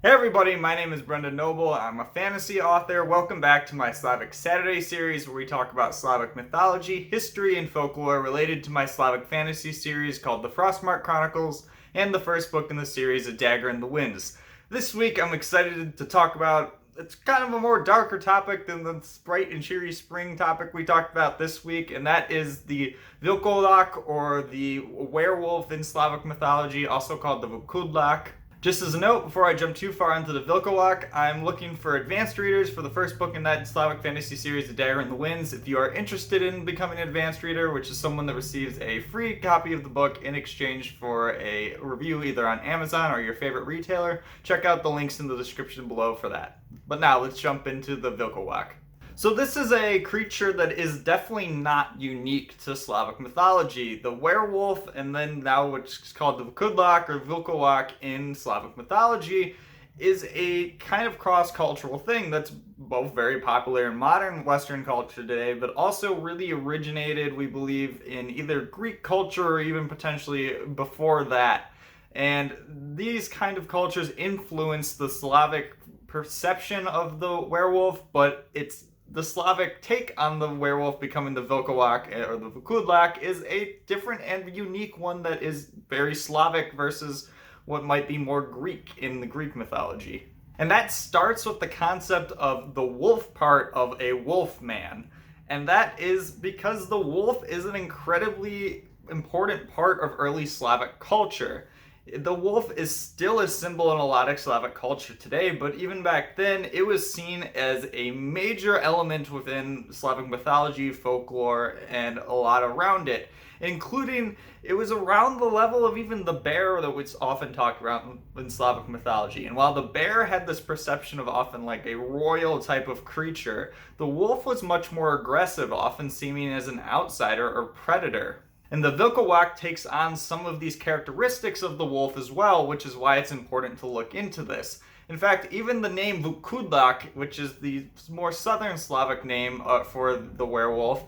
Hey everybody, my name is Brendan Noble. I'm a fantasy author. Welcome back to my Slavic Saturday series where we talk about Slavic mythology, history, and folklore related to my Slavic fantasy series called the Frostmarked Chronicles and the first book in the series, A Dagger in the Winds. This week I'm excited to talk about, it's kind of a more darker topic than the bright and cheery spring topic we talked about this week, and that is the Wilkołak, or the werewolf in Slavic mythology, also called the Vukodlak. Just as a note, before I jump too far into the Wilkołak, I'm looking for advanced readers for the first book in that Slavic fantasy series, A Dagger in the Winds. If you are interested in becoming an advanced reader, which is someone that receives a free copy of the book in exchange for a review either on Amazon or your favorite retailer, check out the links in the description below for that. But now, let's jump into the Wilkołak. So this is a creature that is definitely not unique to Slavic mythology. The werewolf, and then now what's called the Vukodlak or Wilkołak in Slavic mythology, is a kind of cross-cultural thing that's both very popular in modern Western culture today, but also really originated, we believe, in either Greek culture or even potentially before that. And these kind of cultures influence the Slavic perception of the werewolf, but it's the Slavic take on the werewolf becoming the Wilkołak or the Vukodlak is a different and unique one that is very Slavic versus what might be more Greek in the Greek mythology. And that starts with the concept of the wolf part of a wolf man. And that is because the wolf is an incredibly important part of early Slavic culture. The wolf is still a symbol in a lot of Slavic culture today, but even back then, it was seen as a major element within Slavic mythology, folklore, and a lot around it, including it was around the level of even the bear that was often talked about in Slavic mythology. And while the bear had this perception of often like a royal type of creature, the wolf was much more aggressive, often seeming as an outsider or predator. And the Wilkołak takes on some of these characteristics of the wolf as well, which is why it's important to look into this. In fact, even the name Vukodlak, which is the more southern Slavic name for the werewolf,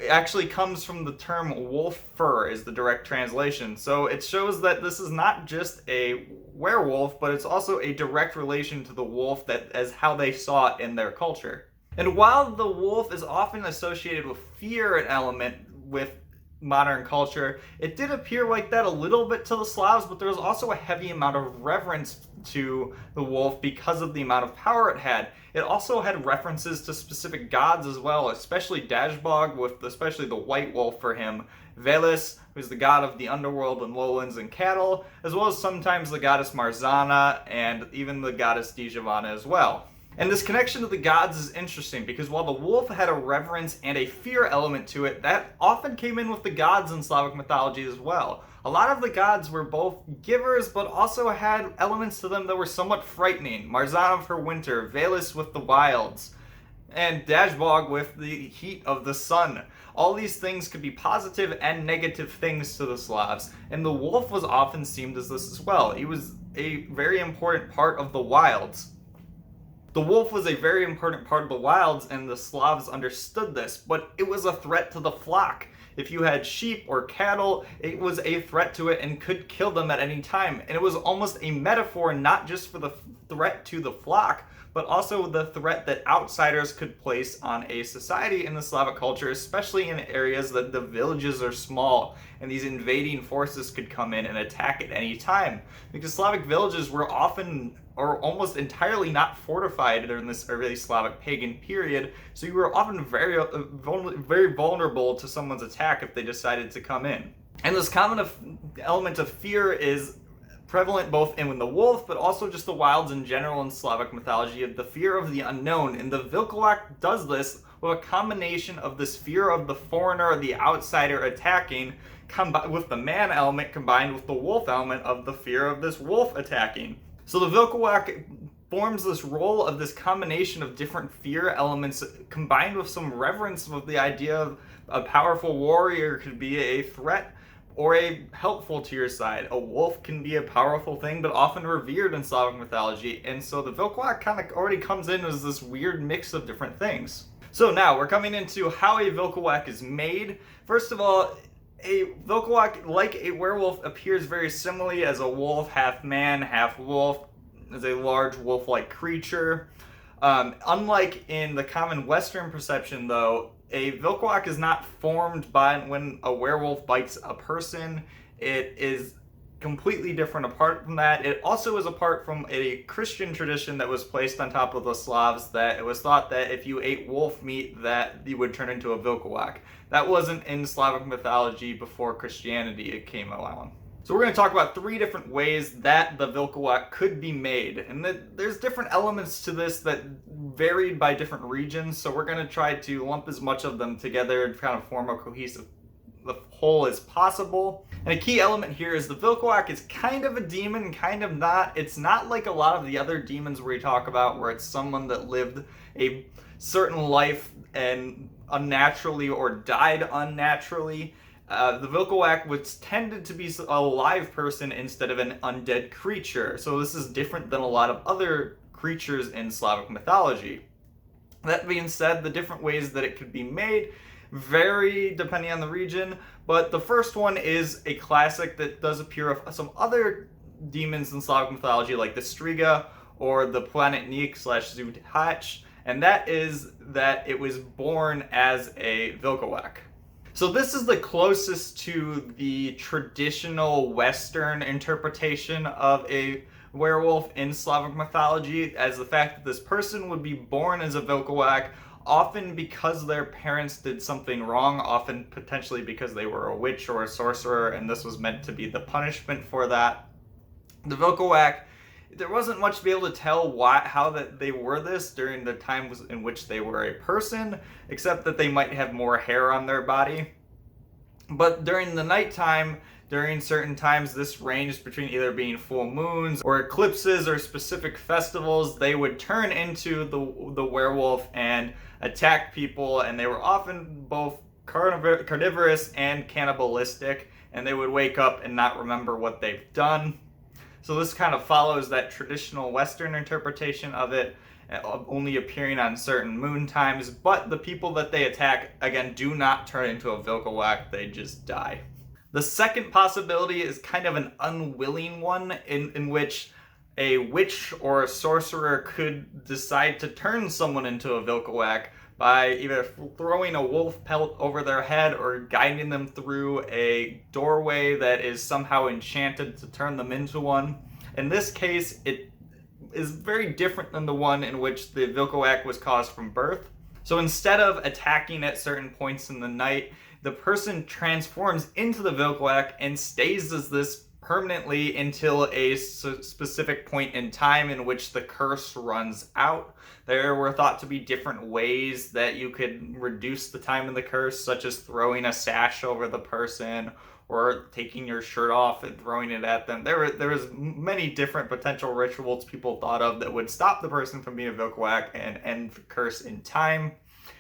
actually comes from the term wolf fur, is the direct translation. So it shows that this is not just a werewolf, but it's also a direct relation to the wolf that as how they saw it in their culture. And while the wolf is often associated with fear, an element with modern culture, it did appear like that a little bit to the Slavs, but there was also a heavy amount of reverence to the wolf because of the amount of power it had. It also had references to specific gods as well, especially Dazbog, with especially the white wolf for him, Veles, who's the god of the underworld and lowlands and cattle, as well as sometimes the goddess Marzana and even the goddess Dijavana as well. And this connection to the gods is interesting because while the wolf had a reverence and a fear element to it, that often came in with the gods in Slavic mythology as well. A lot of the gods were both givers, but also had elements to them that were somewhat frightening. Marzana for winter, Veles with the wilds, and Dazbog with the heat of the sun. All these things could be positive and negative things to the Slavs, and the wolf was often seen as this as well. He was a very important part of the wilds. The wolf was a very important part of the wilds, and the Slavs understood this, but it was a threat to the flock. If you had sheep or cattle, it was a threat to it and could kill them at any time. And it was almost a metaphor not just for the threat to the flock, but also the threat that outsiders could place on a society in the Slavic culture, especially in areas that the villages are small and these invading forces could come in and attack at any time. Because Slavic villages were often or almost entirely not fortified during this early Slavic pagan period, so you were often very vulnerable to someone's attack if they decided to come in. And this common element of fear is prevalent both in the wolf, but also just the wilds in general in Slavic mythology, of the fear of the unknown. And the Wilkołak does this with a combination of this fear of the foreigner or the outsider attacking, with the man element combined with the wolf element of the fear of this wolf attacking. So the Wilkołak forms this role of this combination of different fear elements combined with some reverence of the idea of a powerful warrior could be a threat or a helpful to your side. A wolf can be a powerful thing, but often revered in Slavic mythology, and so the Wilkołak kind of already comes in as this weird mix of different things. So now we're coming into how a Wilkołak is made. First of all, a Wilkołak, like a werewolf, appears very similarly as a wolf, half man, half wolf, is a large wolf-like creature. Unlike in the common Western perception, though, a Wilkołak is not formed by when a werewolf bites a person. It is completely different apart from that. It also is apart from a Christian tradition that was placed on top of the Slavs, that it was thought that if you ate wolf meat that you would turn into a Wilkołak. That wasn't in Slavic mythology before Christianity came along. So we're going to talk about 3 different ways that the Wilkołak could be made. And there's different elements to this that varied by different regions, so we're going to try to lump as much of them together and kind of form a cohesive whole as possible. And a key element here is the Wilkołak is kind of a demon, kind of not. It's not like a lot of the other demons we talk about, where it's someone that lived a certain life and unnaturally or died unnaturally. The Wilkołak was tended to be a live person instead of an undead creature. So this is different than a lot of other creatures in Slavic mythology. That being said, the different ways that it could be made vary depending on the region, but the first one is a classic that does appear of some other demons in Slavic mythology, like the Striga or the planet Nik/Zudhach, and that is that it was born as a Wilkołak. So this is the closest to the traditional Western interpretation of a werewolf in Slavic mythology, as the fact that this person would be born as a Wilkołak, often because their parents did something wrong, often potentially because they were a witch or a sorcerer, and this was meant to be the punishment for that. The Wilkołak, there wasn't much to be able to tell how that they were this during the times in which they were a person, except that they might have more hair on their body. But during the nighttime, during certain times, this ranged between either being full moons or eclipses or specific festivals, they would turn into the werewolf and attack people, and they were often both carnivorous and cannibalistic, and they would wake up and not remember what they've done. So this kind of follows that traditional Western interpretation of it, only appearing on certain moon times, but the people that they attack, again, do not turn into a Wilkołak, they just die. The second possibility is kind of an unwilling one, in which a witch or a sorcerer could decide to turn someone into a Wilkołak by either throwing a wolf pelt over their head or guiding them through a doorway that is somehow enchanted to turn them into one. In this case, it is very different than the one in which the Wilkołak was caused from birth. So instead of attacking at certain points in the night, the person transforms into the Wilkołak and stays as this permanently until a specific point in time in which the curse runs out. There were thought to be different ways that you could reduce the time of the curse, such as throwing a sash over the person or taking your shirt off and throwing it at them. There was many different potential rituals people thought of that would stop the person from being a Wilkołak and end the curse in time.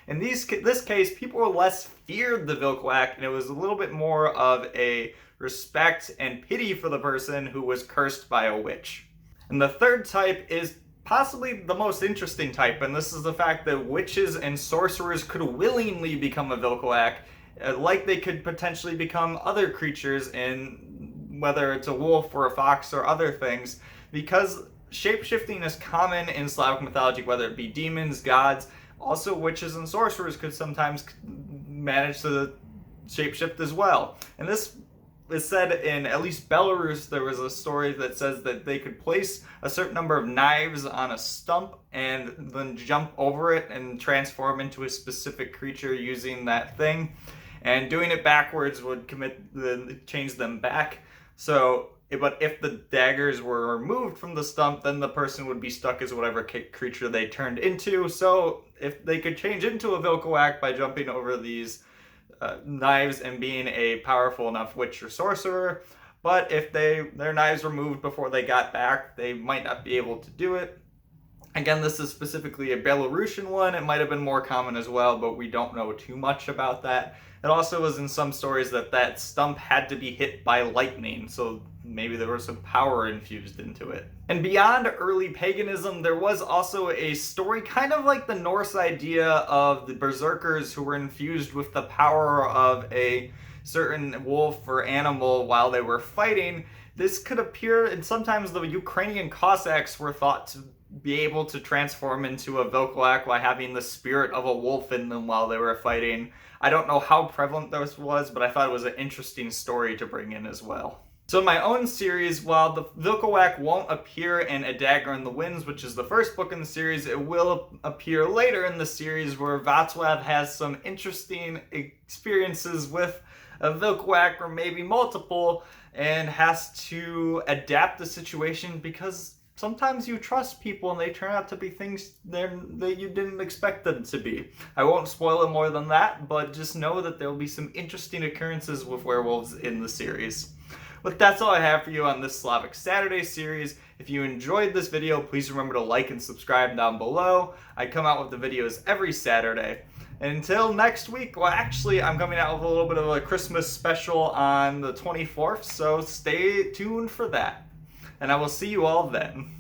In this case, people less feared the Wilkołak, and it was a little bit more of a respect and pity for the person who was cursed by a witch. And the third type is possibly the most interesting type, and this is the fact that witches and sorcerers could willingly become a Wilkołak, like they could potentially become other creatures, in whether it's a wolf or a fox or other things, because shapeshifting is common in Slavic mythology, whether it be demons, gods. Also, witches and sorcerers could sometimes manage to shapeshift as well. And this is said in at least Belarus. There was a story that says that they could place a certain number of knives on a stump and then jump over it and transform into a specific creature using that thing. And doing it backwards would change them back. But if the daggers were removed from the stump, then the person would be stuck as whatever creature they turned into. So if they could change into a Wilkołak by jumping over these knives and being a powerful enough witch or sorcerer, but if their knives were moved before they got back, they might not be able to do it. Again, this is specifically a Belarusian one. It might have been more common as well, but we don't know too much about that. It also was in some stories that stump had to be hit by lightning, so maybe there was some power infused into it. And beyond early paganism, there was also a story kind of like the Norse idea of the berserkers who were infused with the power of a certain wolf or animal while they were fighting. this could appear, and sometimes the Ukrainian Cossacks were thought to be able to transform into a Wilkołak by having the spirit of a wolf in them while they were fighting. I don't know how prevalent this was, but I thought it was an interesting story to bring in as well. So in my own series, while the Wilkołak won't appear in A Dagger in the Winds, which is the first book in the series, it will appear later in the series where Václav has some interesting experiences with a Wilkołak, or maybe multiple, and has to adapt the situation because sometimes you trust people and they turn out to be things that you didn't expect them to be. I won't spoil it more than that, but just know that there will be some interesting occurrences with werewolves in the series. But that's all I have for you on this Slavic Saturday series. If you enjoyed this video, please remember to like and subscribe down below. I come out with the videos every Saturday. And until next week, well, actually, I'm coming out with a little bit of a Christmas special on the 24th, so stay tuned for that. And I will see you all then.